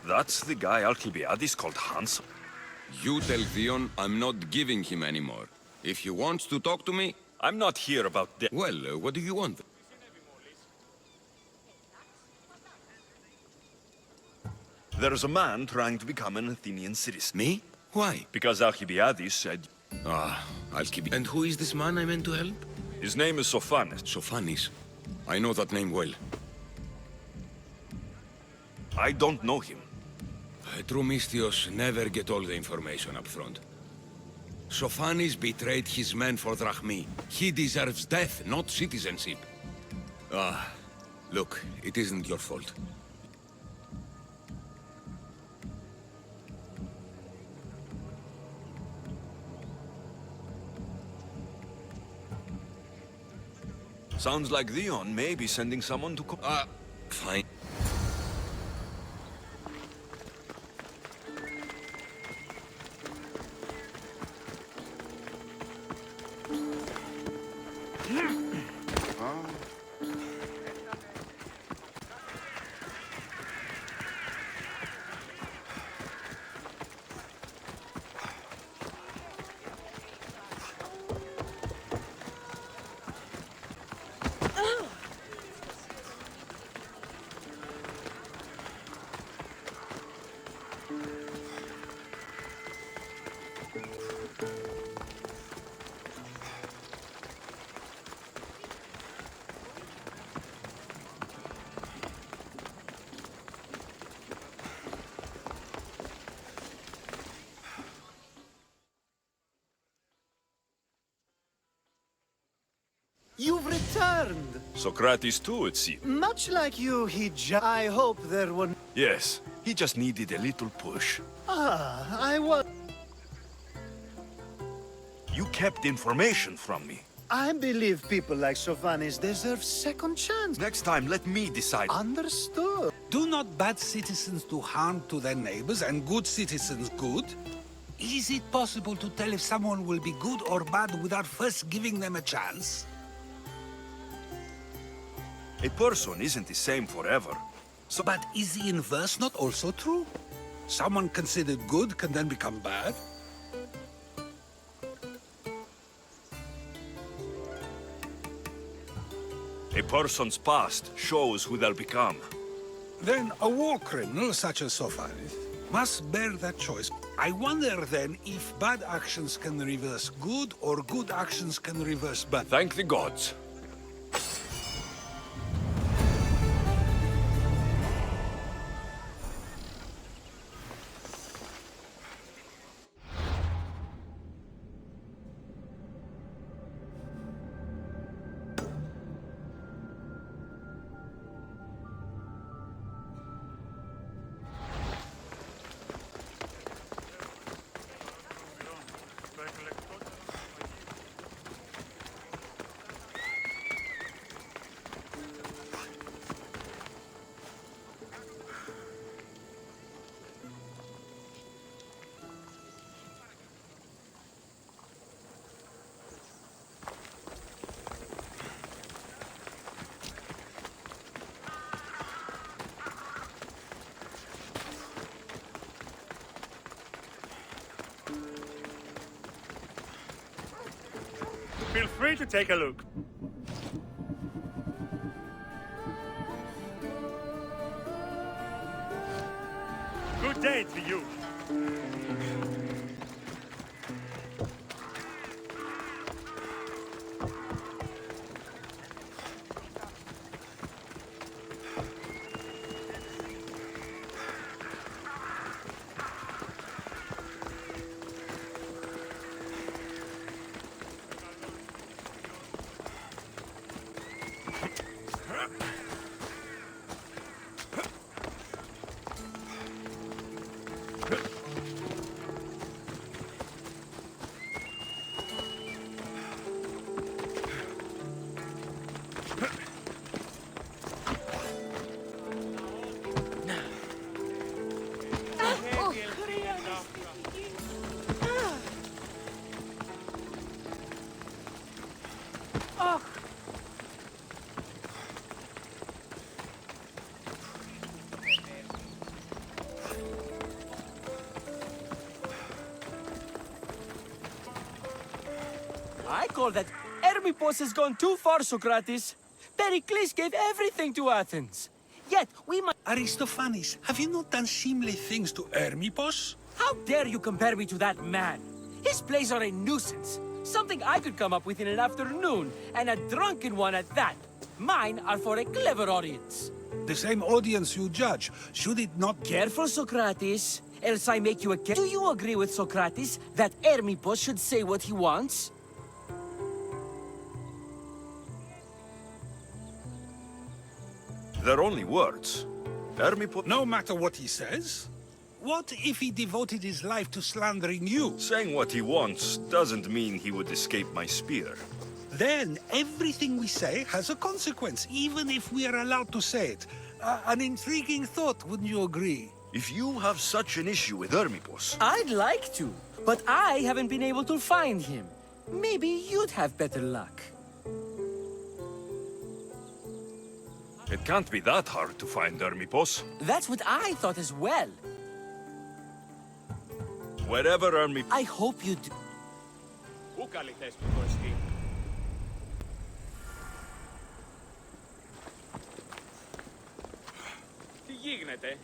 That's the guy Alcibiades called handsome. You tell Theon I'm not giving him anymore. If he wants to talk to me, I'm not here about the... well, what do you want? There's a man trying to become an Athenian citizen. Me? Why? Because Alcibiades said... Alcibiades. And who is this man I meant to help? His name is Sophanes. Sophanes. I know that name well. I don't know him. True Mystios never get all the information up front. Sophanes betrayed his men for Drachmi. He deserves death, not citizenship. Look, it isn't your fault. Sounds like Theon may be sending someone to... Fine. You've returned! Socrates too, it seems. Much like you, I hope there were... Yes, he just needed a little push. I was... You kept information from me. I believe people like Sophanes deserve second chance. Next time, let me decide. Understood. Do not bad citizens do harm to their neighbors and good citizens good? Is it possible to tell if someone will be good or bad without first giving them a chance? A person isn't the same forever. So, But is the inverse not also true? Someone considered good can then become bad? a person's past shows who they'll become. Then a war criminal such as Sophanes must bear that choice. I wonder then if bad actions can reverse good or good actions can reverse bad. Thank the gods. Feel free to take a look. Good day to you. call that. Hermippos has gone too far, Socrates. Pericles gave everything to Athens. Yet, we must... Aristophanes, have you not done seemly things to Hermippos? How dare you compare me to that man? His plays are a nuisance. Something I could come up with in an afternoon, and a drunken one at that. Mine are for a clever audience. The same audience you judge. Should it not... Careful, Socrates, else I make you a... Do you agree with Socrates that Hermippos should say what he wants? They're only words. Hermippos... No matter what he says? What if he devoted his life to slandering you? Saying what he wants doesn't mean he would escape my spear. Then everything we say has a consequence, even if we are allowed to say it. An intriguing thought, wouldn't you agree? If you have such an issue with Hermippos... I'd like to, but I haven't been able to find him. Maybe you'd have better luck. It can't be that hard to find Hermippos. That's what I thought as well. Wherever Hermippos... I hope you do. Πού καλή θέση του χωριστή. Τι γίνεται?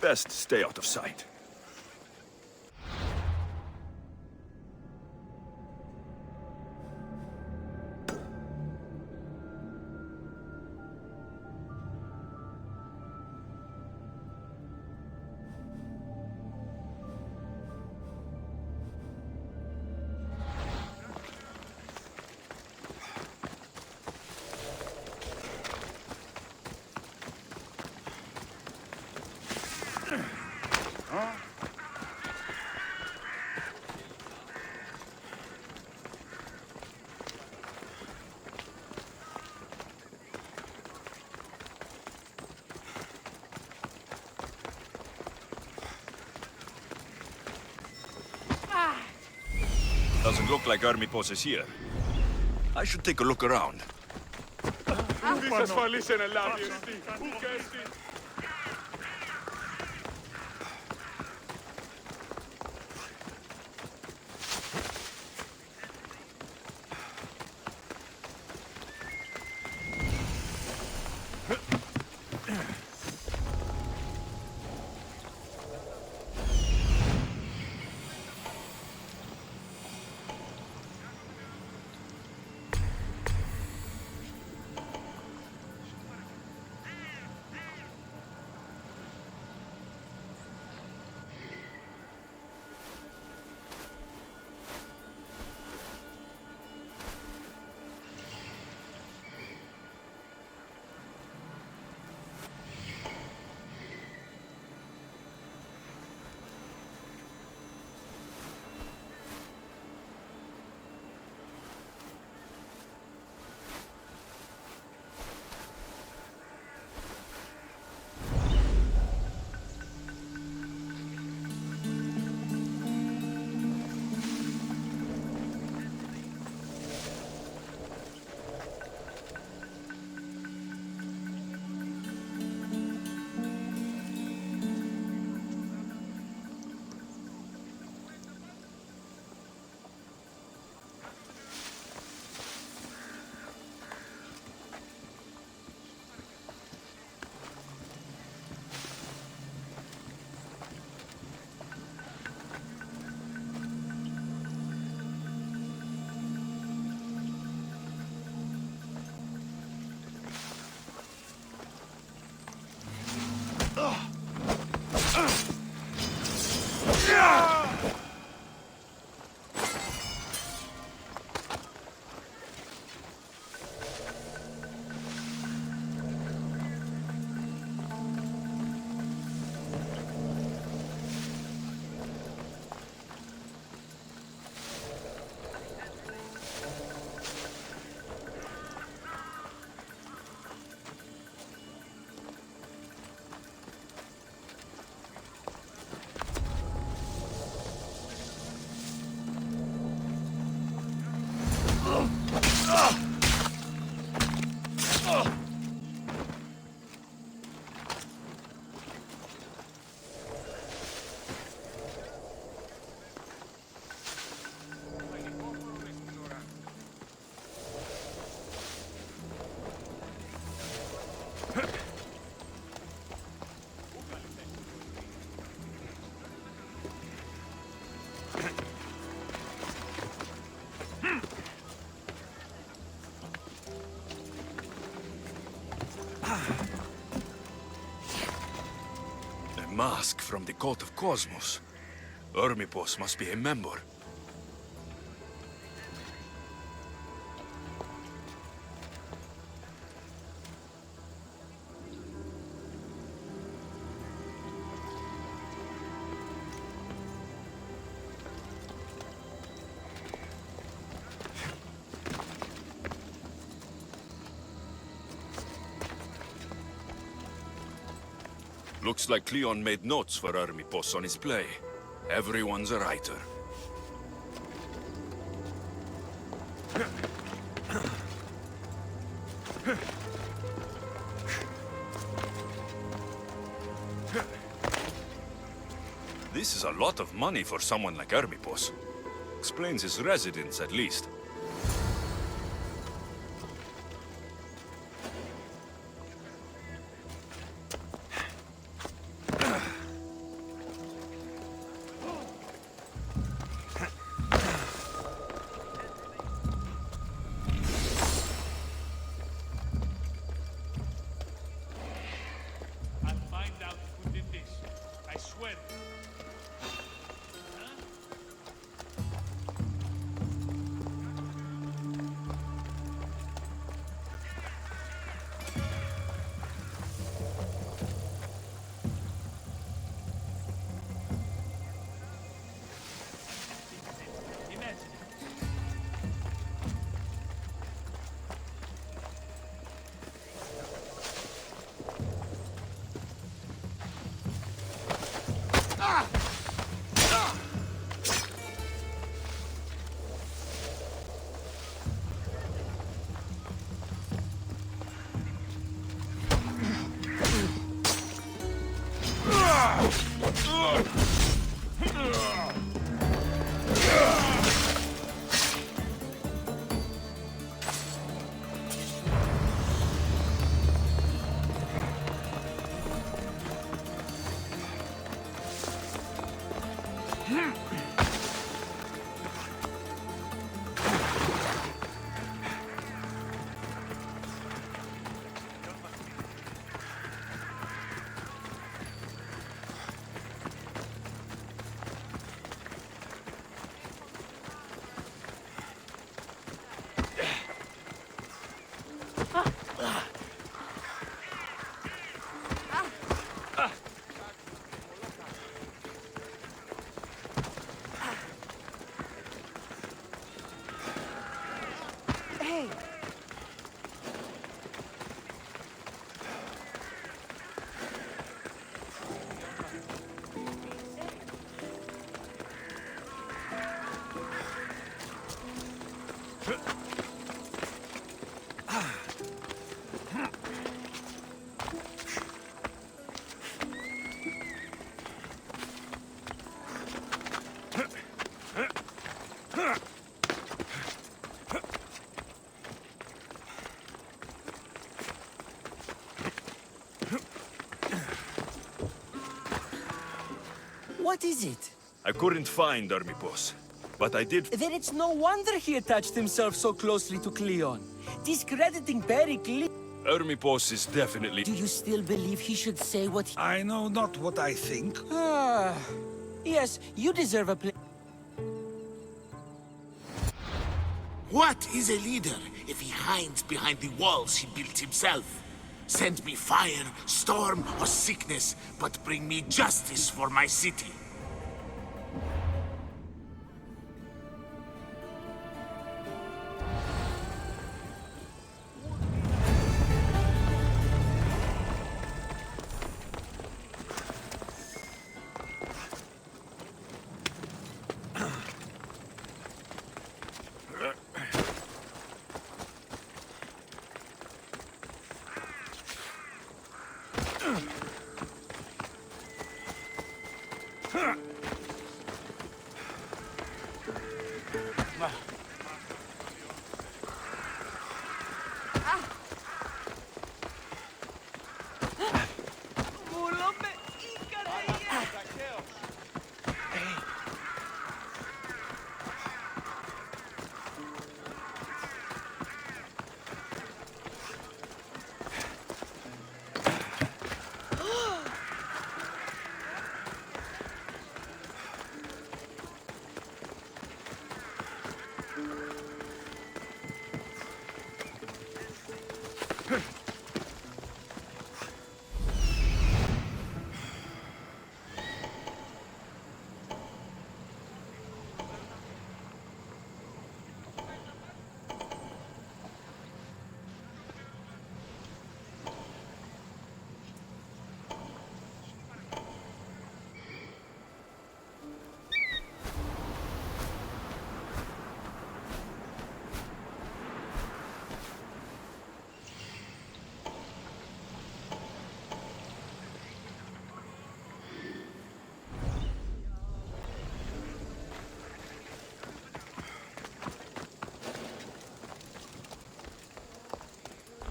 Best stay out of sight. Doesn't look like Hermippos is here. I should take a look around. Ουδής ασφαλής εν ελάβει εστί. Πού και εστί. mask from the Cult of Cosmos. Ermipos must be a member. Looks like Cleon made notes for Ermipos on his play. Everyone's a writer. This is a lot of money for someone like Ermipos. Explains his residence, at least. I'll find out who did this. I swear. Imagine it. What is it? I couldn't find Ermipos, but I did. Then it's no wonder he attached himself so closely to Cleon, discrediting Pericles. Ermipos is definitely. Do you still believe he should say what he... I know not what I think. Yes, you deserve a place. What is a leader if he hides behind the walls he built himself? Send me fire, storm, or sickness, but bring me justice for my city.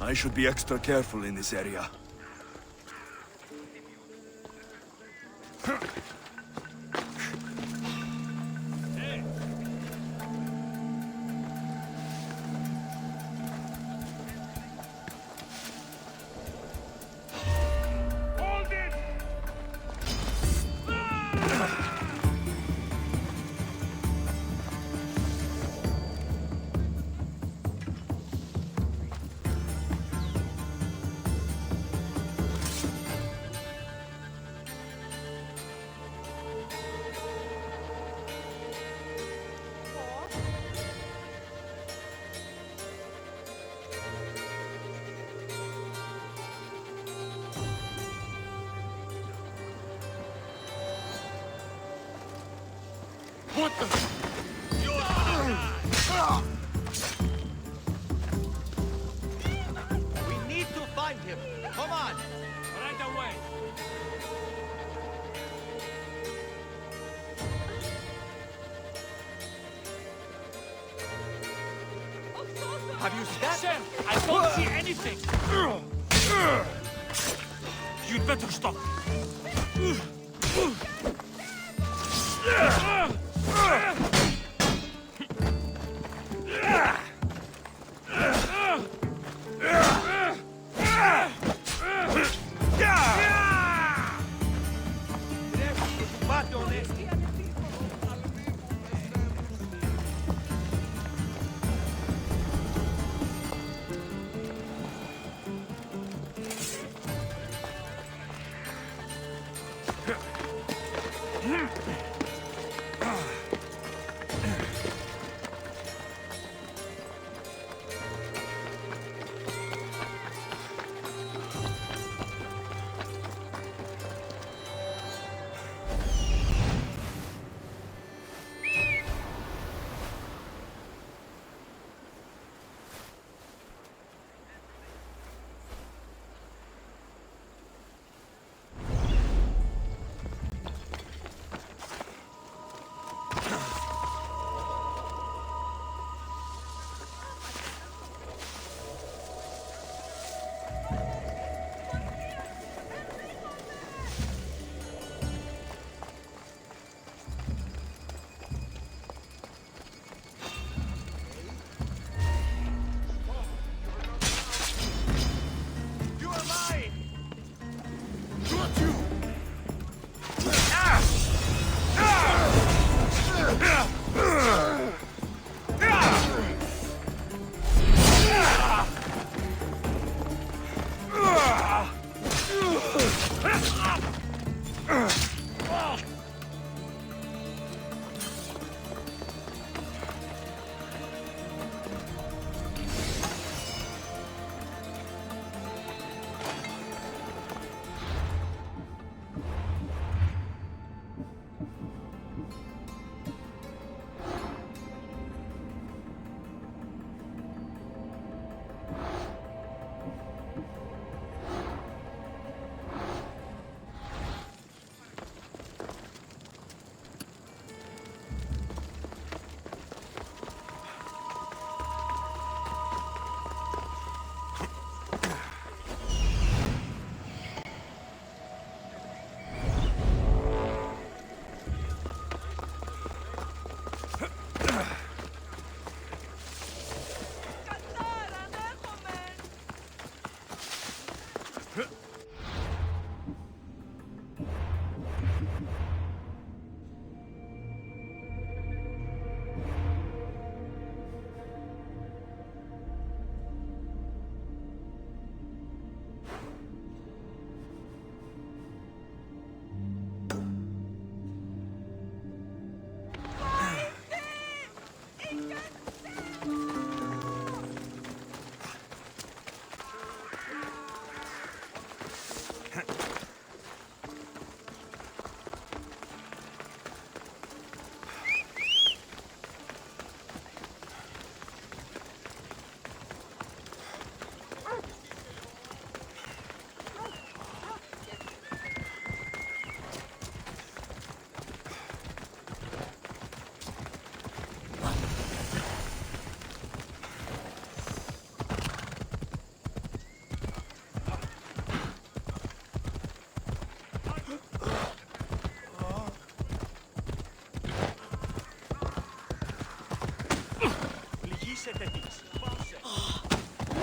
I should be extra careful in this area. What the? We need to find him. Come on. Right away. Have you seen that? Sir, I don't see anything. You'd better stop.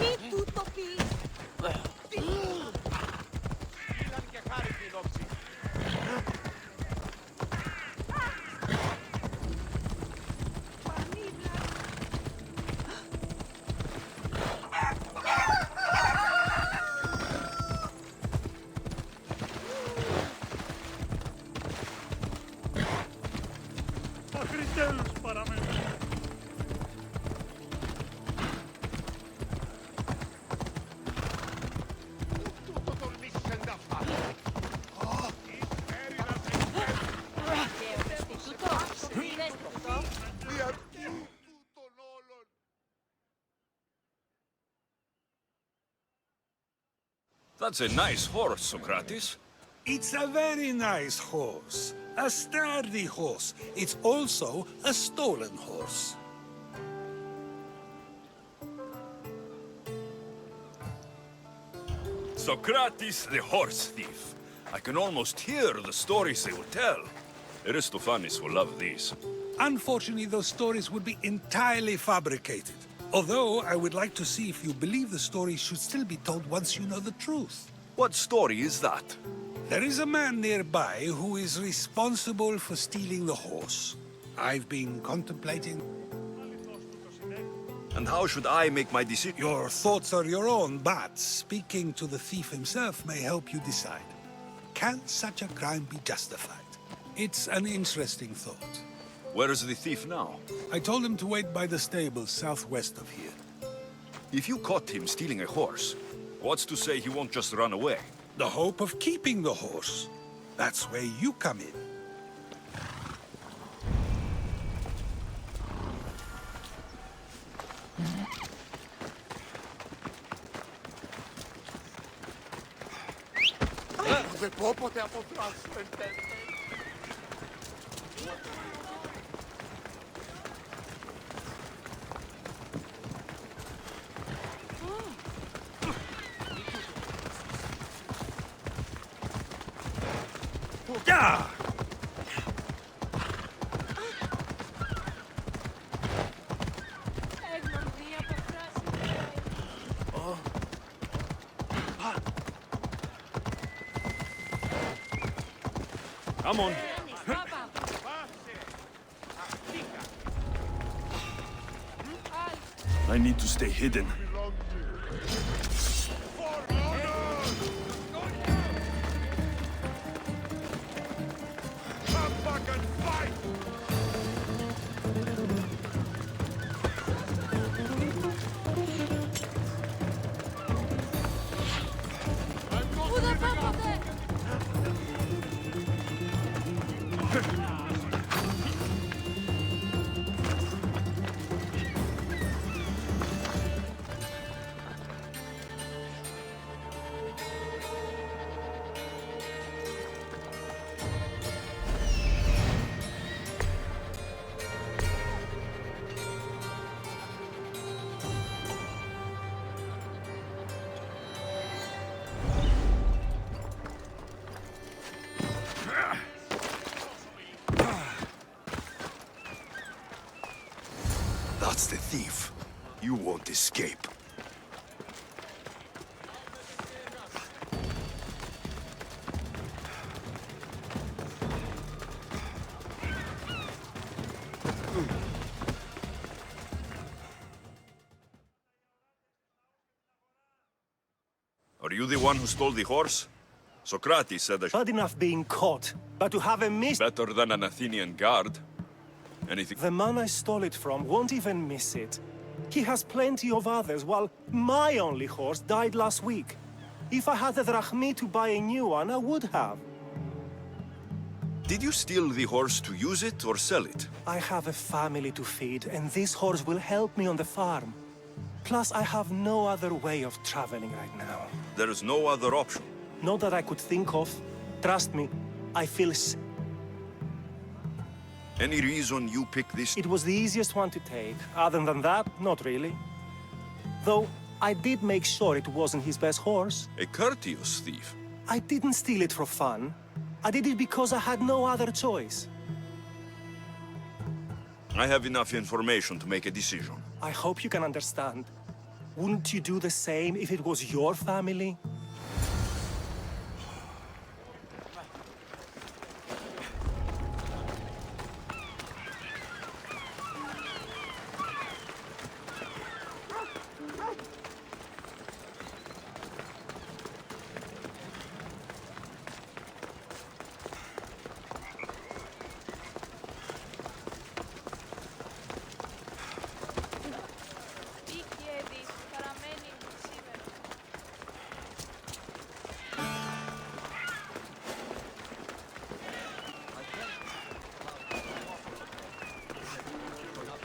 Mi tutto qui. Ακριτέλους παραμένουν. Tutto dormisce da fare. That's a nice horse, Socrates. It's a very nice horse. A sturdy horse. It's also a stolen horse. Socrates, the horse thief. I can almost hear the stories they will tell. Aristophanes will love these. Unfortunately, those stories would be entirely fabricated. Although, I would like to see if you believe the stories should still be told once you know the truth. What story is that? There is a man nearby who is responsible for stealing the horse. I've been contemplating... And how should I make my decision? Your thoughts are your own, but speaking to the thief himself may help you decide. Can such a crime be justified? It's an interesting thought. Where is the thief now? I told him to wait by the stables southwest of here. If you caught him stealing a horse, what's to say he won't just run away? The hope of keeping the horse. That's where you come in. Δεν πω ποτέ από δράσου, εντέλει. Yeah! Come on. I need to stay hidden. Come back and fight! That's the thief. You won't escape. Are you the one who stole the horse? Socrates said I Bad enough being caught, but to have a miss... better than an Athenian guard. Anything... The man I stole it from won't even miss it. He has plenty of others, while my only horse died last week. If I had the drachmi to buy a new one, I would have. Did you steal the horse to use it or sell it? I have a family to feed, and this horse will help me on the farm. Plus, I have no other way of traveling right now. There is no other option. Not that I could think of. Trust me, I feel Any reason you picked this? It was the easiest one to take. Other than that, not really. Though, I did make sure it wasn't his best horse. A courteous thief. I didn't steal it for fun. I did it because I had no other choice. I have enough information to make a decision. I hope you can understand. Wouldn't you do the same if it was your family?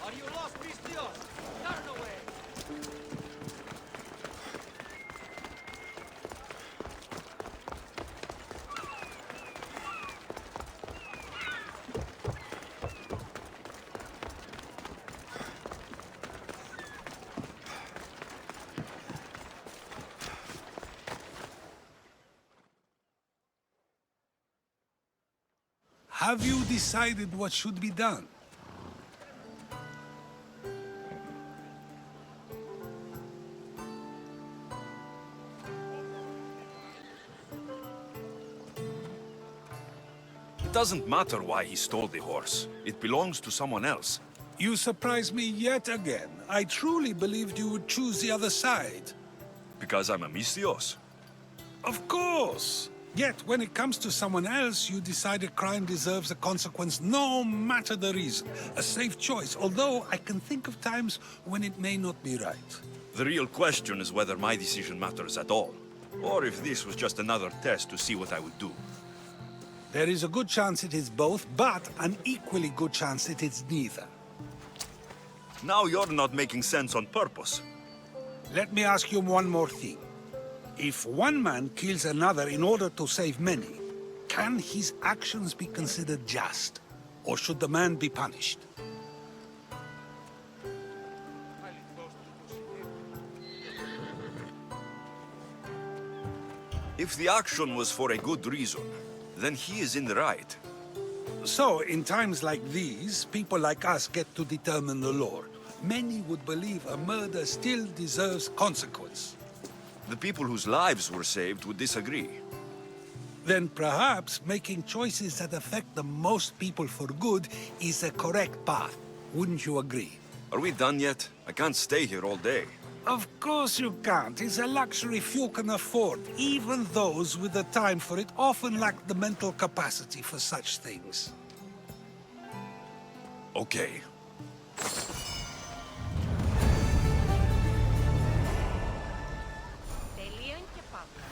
Are you lost, Pistios? Turn away! Have you decided what should be done? It doesn't matter why he stole the horse. It belongs to someone else. You surprise me yet again. I truly believed you would choose the other side. Because I'm a Mistios. Of course. Yet, when it comes to someone else, you decide a crime deserves a consequence no matter the reason. A safe choice, although I can think of times when it may not be right. The real question is whether my decision matters at all. Or if this was just another test to see what I would do. There is a good chance it is both, but an equally good chance it is neither. Now you're not making sense on purpose. Let me ask you one more thing. If one man kills another in order to save many, can his actions be considered just? Or should the man be punished? If the action was for a good reason, then he is in the right. So, in times like these, people like us get to determine the law. Many would believe a murder still deserves consequence. The people whose lives were saved would disagree. Then perhaps making choices that affect the most people for good is a correct path. Wouldn't you agree? Are we done yet? I can't stay here all day. Of course you can't. It's a luxury few can afford. Even those with the time for it often lack the mental capacity for such things. Okay. Τελείων και πάμε.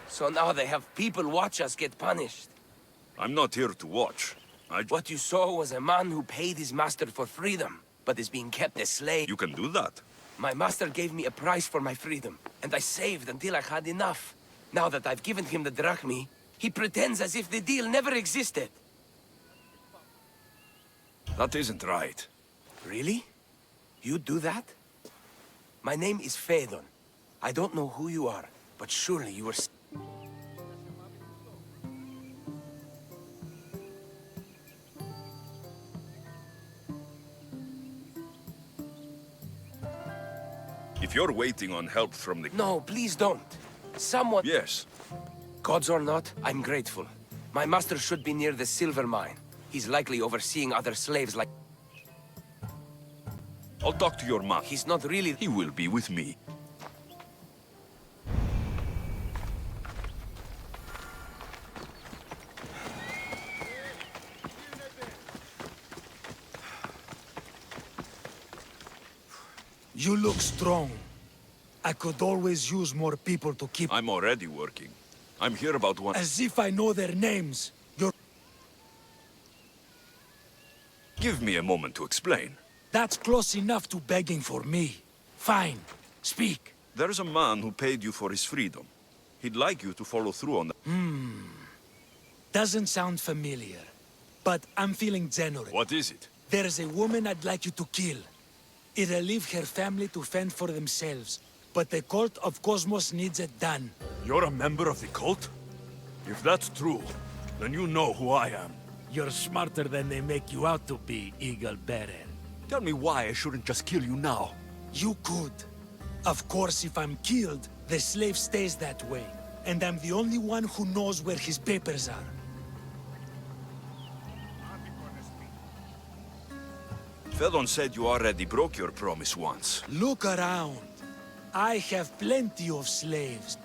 So now they have people watch us get punished. I'm not here to watch. What you saw was a man who paid his master for freedom, but is being kept a slave. You can do that. My master gave me a price for my freedom, and I saved until I had enough. Now that I've given him the drachmi, He pretends as if the deal never existed. That isn't right. Really? You do that? My name is Phaedon. I don't know who you are, but surely you are... If you're waiting on help from the... No, please don't. Someone... Yes. Gods or not, I'm grateful. My master should be near the silver mine. He's likely overseeing other slaves like... I'll talk to your man. He's not really... He will be with me. You look strong. I could always use more people to keep... I'm already working. I'm here about one... As if I know their names. You're... Give me a moment to explain. That's close enough to begging for me. Fine. Speak. There's a man who paid you for his freedom. He'd like you to follow through on that. Doesn't sound familiar. But I'm feeling generous. What is it? There's a woman I'd like you to kill. It'll leave her family to fend for themselves. But the cult of Cosmos needs it done. You're a member of the cult? If that's true, then you know who I am. You're smarter than they make you out to be, Eagle Bearer. Tell me why I shouldn't just kill you now. You could. Of course, if I'm killed, the slave stays that way. And I'm the only one who knows where his papers are. Phaedon said you already broke your promise once. Look around. I have plenty of slaves.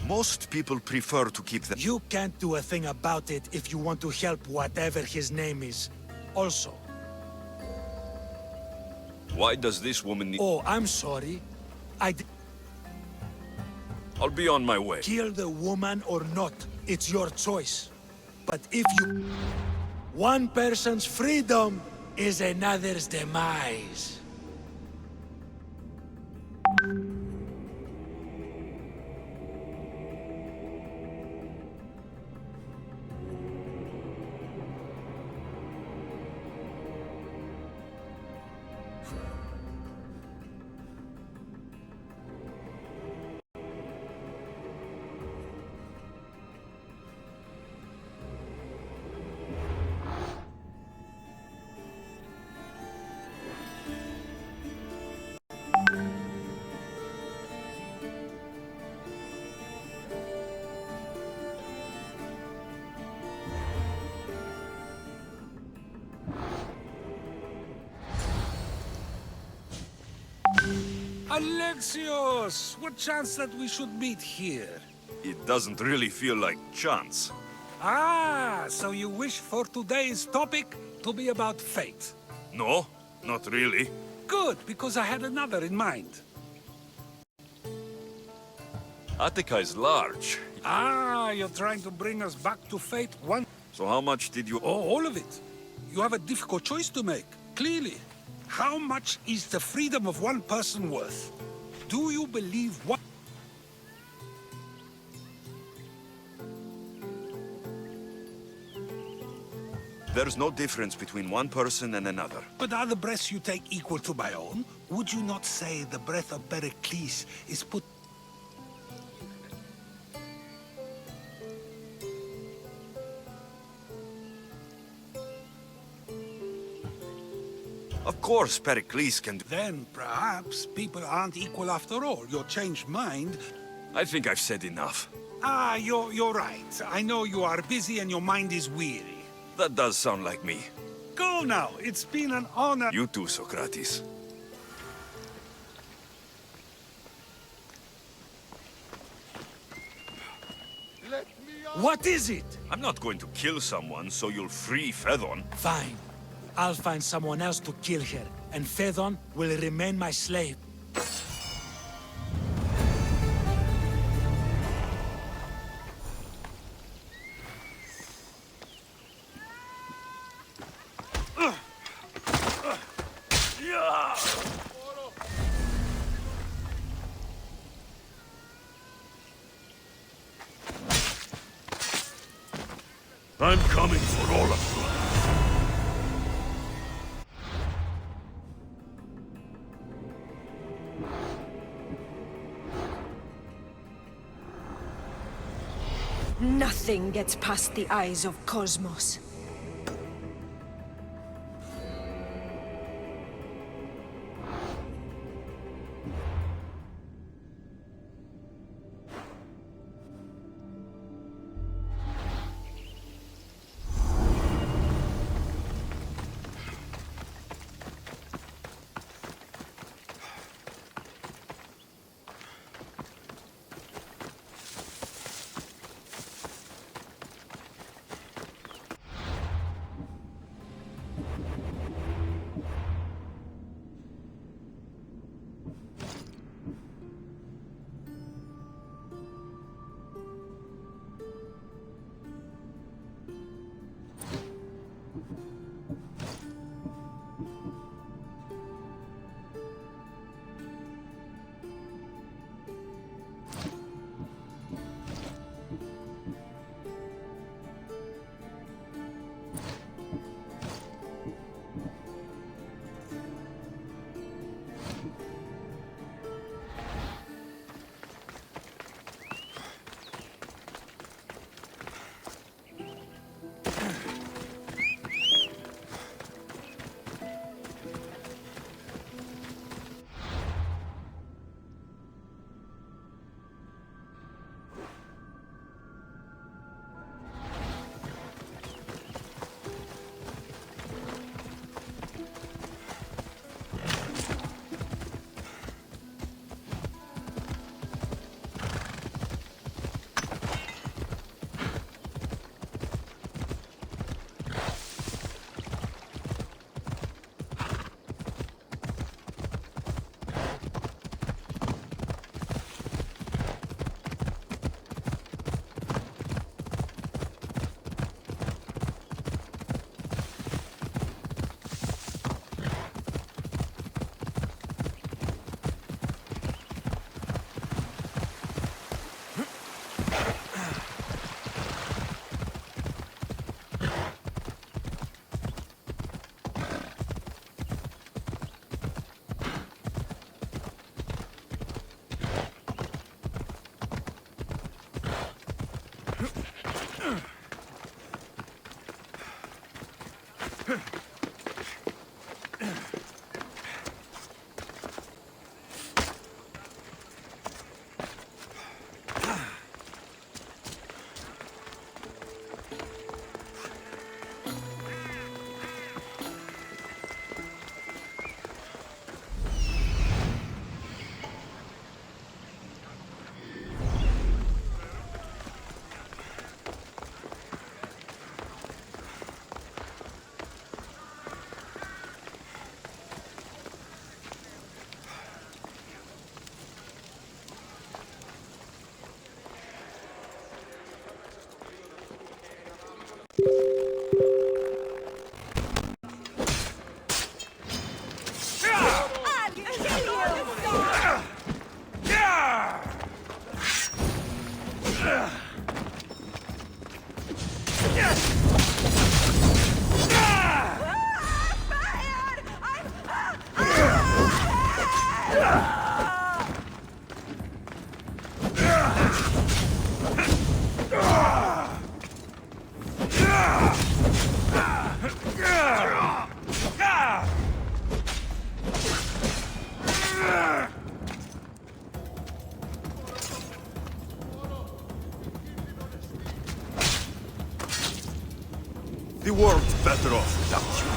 Most people prefer to keep them. You can't do a thing about it if you want to help whatever his name is. Also... Why does this woman need... Oh, I'm sorry. I'll be on my way. Kill the woman or not, it's your choice. But if you... One person's freedom is another's demise. Alexios! What chance that we should meet here? It doesn't really feel like chance. Ah, so you wish for today's topic to be about fate? No, not really. Good, because I had another in mind. Attica is large. Ah, you're trying to bring us back to fate one... So how much did you... Oh, all of it. You have a difficult choice to make, clearly. How much is the freedom of one person worth? Do you believe what... There's no difference between one person and another. But are the breaths you take equal to my own? Would you not say the breath of Pericles is put... Of course, Pericles can do... Then, perhaps, people aren't equal after all. Your changed mind... I think I've said enough. Ah, you're right. I know you are busy and your mind is weary. That does sound like me. Go now. It's been an honor. You too, Socrates. What is it? I'm not going to kill someone so you'll free Phaedon. Fine. I'll find someone else to kill her, and Phaedon will remain my slave. I'm coming for all of you. Nothing gets past the eyes of Cosmos. The world's better off without you.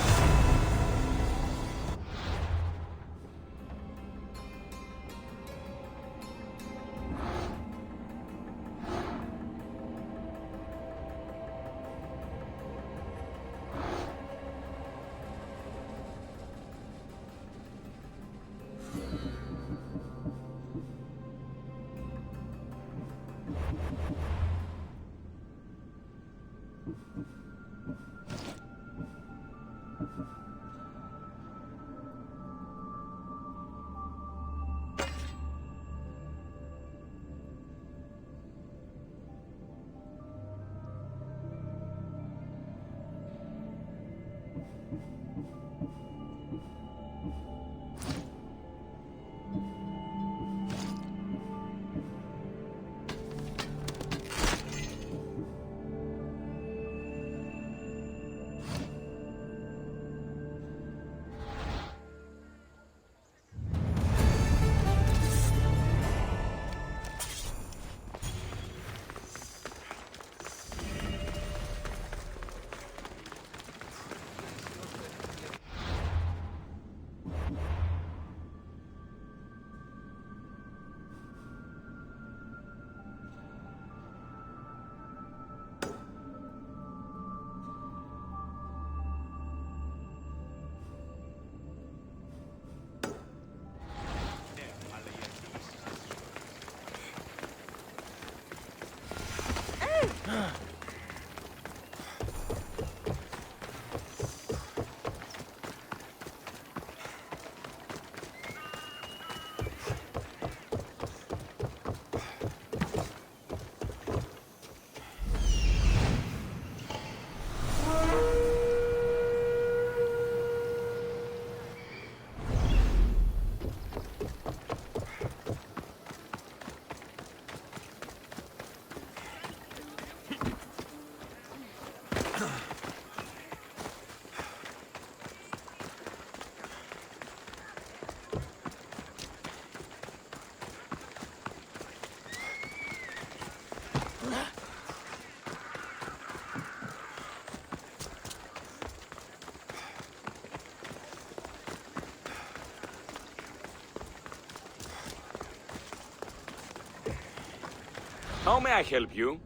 How may I help you?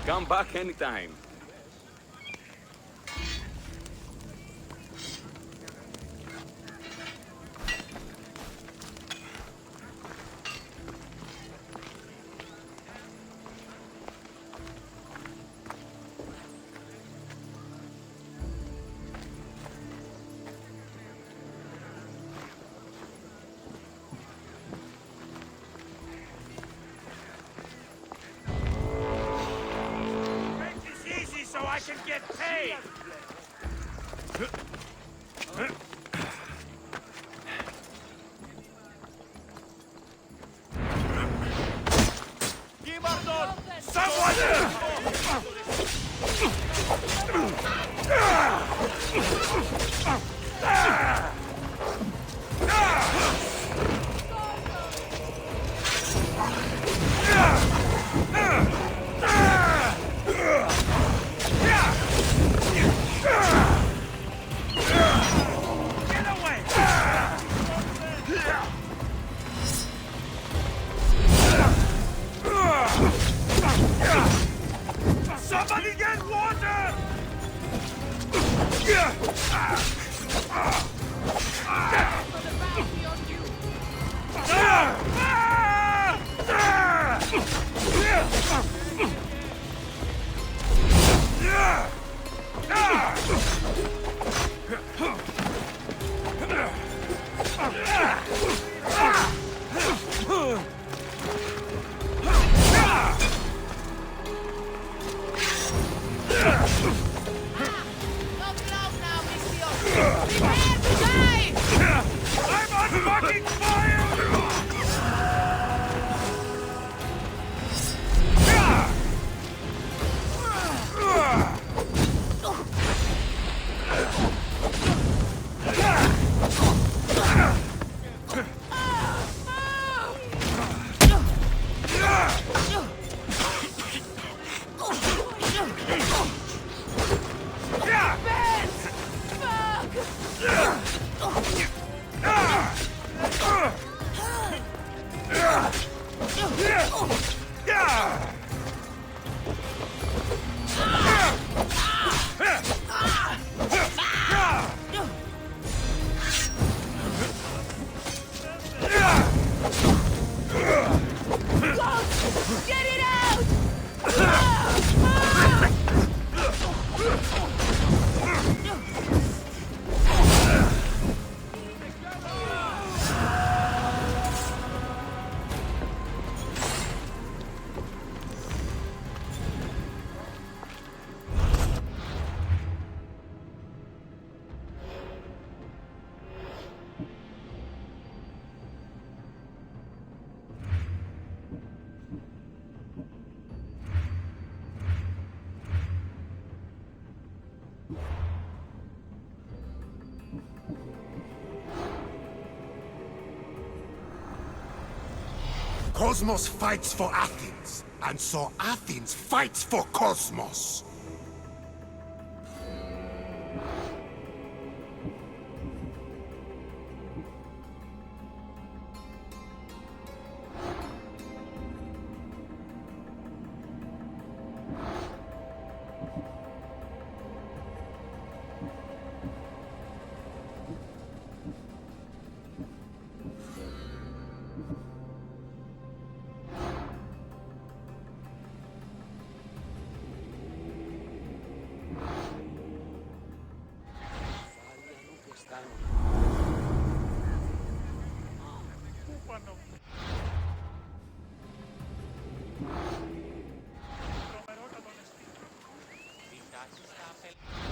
Come back anytime. I can get paid! Somebody get water! Cosmos fights for Athens, and so Athens fights for Cosmos. Κοιτάξεις τα